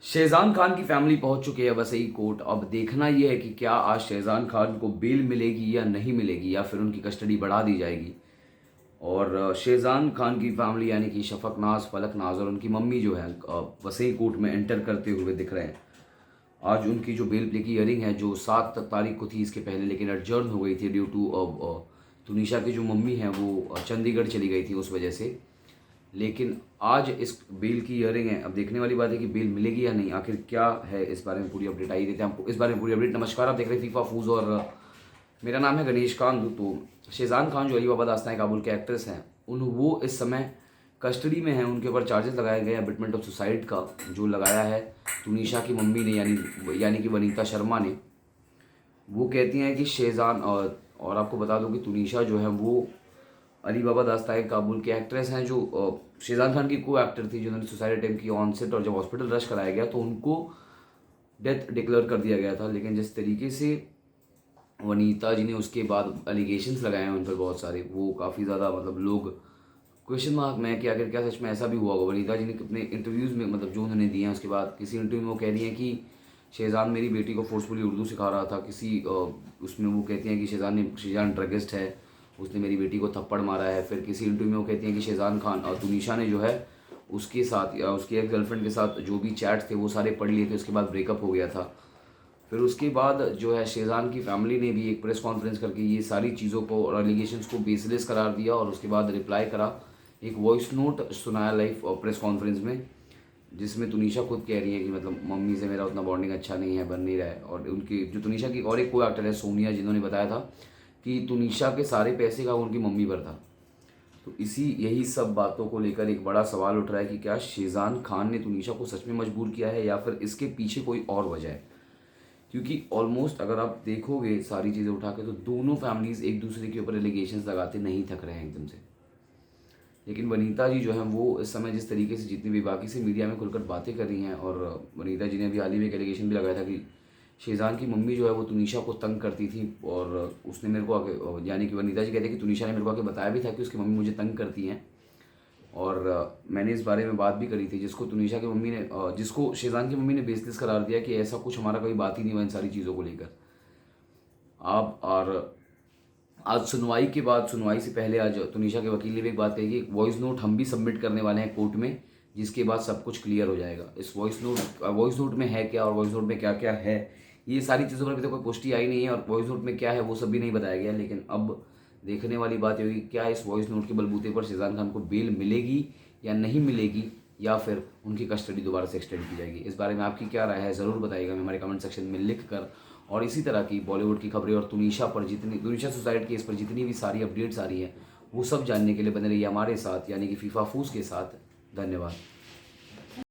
शेज़ान खान की फैमिली पहुंच चुकी है वसई कोर्ट। अब देखना यह है कि क्या आज शेज़ान खान को बेल मिलेगी या नहीं मिलेगी, या फिर उनकी कस्टडी बढ़ा दी जाएगी। और शेज़ान खान की फैमिली यानी कि शफक नाज, फलक नाज और उनकी मम्मी जो है वसई कोर्ट में एंटर करते हुए दिख रहे हैं। आज उनकी जो बेल प्ले की हियरिंग है जो 7 तारीख को थी इसके पहले, लेकिन एडजर्न हो गई थी ड्यू टू तुनिशा की जो मम्मी है वो चंडीगढ़ चली गई थी उस वजह से। लेकिन आज इस बिल की हियरिंग है। अब देखने वाली बात है कि बिल मिलेगी या नहीं, आखिर क्या है इस बारे में पूरी अपडेट आई देते हैं आपको इस बारे में पूरी अपडेट। नमस्कार, आप देख रहे हैं फीफा फूज और मेरा नाम है गणेश कांत। तो शेज़ान खान जो अली बाबा दास्तान काबुल के एक्ट्रेस हैं, वो इस समय कस्टडी में हैं। उनके ऊपर चार्जेस लगाए गए हैं अबिटमेंट ऑफ सुसाइड का, जो लगाया है तुनिशा की मम्मी ने यानी कि वनीता शर्मा ने। वो कहती हैं कि शेज़ान और आपको बता दूं कि तुनिशा जो है वो अली बाबा दास्तान काबुल के एक्ट्रेस हैं, जो शेज़ान खान की को एक्टर थी, जिन्होंने सुसाइड अटेम्प्ट की ऑन सेट। और जब हॉस्पिटल रश कराया गया तो उनको डेथ डिक्लेयर कर दिया गया था। लेकिन जिस तरीके से वनीता जी ने उसके बाद एलिगेशंस लगाए हैं उन पर बहुत सारे, वो काफ़ी ज़्यादा मतलब लोग क्वेश्चन मार्क में कि आखिर क्या सच में ऐसा भी हुआ होगा। वनीता जी ने अपने इंटरव्यूज़ में मतलब जो उन्होंने दिए हैं, उसके बाद किसी इंटरव्यू में वो कह रही हैं कि शेज़ान मेरी बेटी को फोर्सफुली उर्दू सिखा रहा था। किसी उसमें वो कहती हैं कि शेज़ान ड्रगिस्ट है, उसने मेरी बेटी को थप्पड़ मारा है। फिर किसी इंटरव्यू में वो कहती हैं कि शेज़ान खान और तुनिशा ने जो है उसके साथ या उसकी एक गर्लफ्रेंड के साथ जो भी चैट्स थे वो सारे पढ़ लिए थे, उसके बाद ब्रेकअप हो गया था। फिर उसके बाद जो है शेज़ान की फैमिली ने भी एक प्रेस कॉन्फ्रेंस करके ये सारी चीज़ों को और एलिगेशंस को बेसलेस करार दिया, और उसके बाद रिप्लाई करा, एक वॉइस नोट सुनाया लाइव प्रेस कॉन्फ्रेंस में, जिसमें तुनिशा खुद कह रही है कि मतलब मम्मी से मेरा उतना बॉन्डिंग अच्छा नहीं है, बन नहीं रहा है। और उनकी जो तुनिशा की और एक को एक्टर है सोनिया, जिन्होंने बताया था कि तुनिशा के सारे पैसे का उनकी मम्मी पर था। तो यही सब बातों को लेकर एक बड़ा सवाल उठ रहा है कि क्या शेज़ान खान ने तुनिशा को सच में मजबूर किया है या फिर इसके पीछे कोई और वजह है। क्योंकि ऑलमोस्ट अगर आप देखोगे सारी चीज़ें उठा के, तो दोनों फैमिलीज़ एक दूसरे के ऊपर एलिगेशंस लगाते नहीं थक रहे हैं एकदम से। लेकिन वनीता जी जो हैं वो इस समय जिस तरीके से जितनी बेबाकी से मीडिया में खुलकर बातें कर रही हैं, और वनीता जी ने अभी हाल ही में एक एलिगेशन भी लगाया था कि शेज़ान की मम्मी जो है वो तुनिशा को तंग करती थी। और उसने मेरे को आके यानी कि वनीता जी कहते हैं कि तुनिशा ने मेरे को आके बताया भी था कि उसकी मम्मी मुझे तंग करती हैं। और मैंने इस बारे में बात भी करी थी, जिसको तुनिशा की मम्मी ने जिसको शेज़ान की मम्मी ने बेइज्जत करार दिया कि ऐसा कुछ हमारा कोई बात ही नहीं हुआ इन सारी चीज़ों को लेकर। आप और आज सुनवाई के बाद, सुनवाई से पहले आज तुनिशा के वकील ने भी एक बात कही कि वॉइस नोट हम भी सबमिट करने वाले हैं कोर्ट में, जिसके बाद सब कुछ क्लियर हो जाएगा। इस वॉइस नोट में है क्या और वॉइस नोट में क्या क्या है, ये सारी चीज़ों पर अभी तक कोई पुष्टि आई नहीं है। और वॉइस नोट में क्या है वो सब भी नहीं बताया गया। लेकिन अब देखने वाली बात ये होगी क्या इस वॉइस नोट के बलबूते पर शेज़ान खान को बेल मिलेगी या नहीं मिलेगी, या फिर उनकी कस्टडी दोबारा से एक्सटेंड की जाएगी। इस बारे में आपकी क्या राय है ज़रूर बताइएगा हमारे कमेंट सेक्शन में लिख कर। और इसी तरह की बॉलीवुड की खबरें और तुनिशा सुसाइड केस पर जितनी भी सारी अपडेट्स आ रही हैं, वो सब जानने के लिए बने रहिए हमारे साथ, यानी कि फीफा फूस के साथ। धन्यवाद।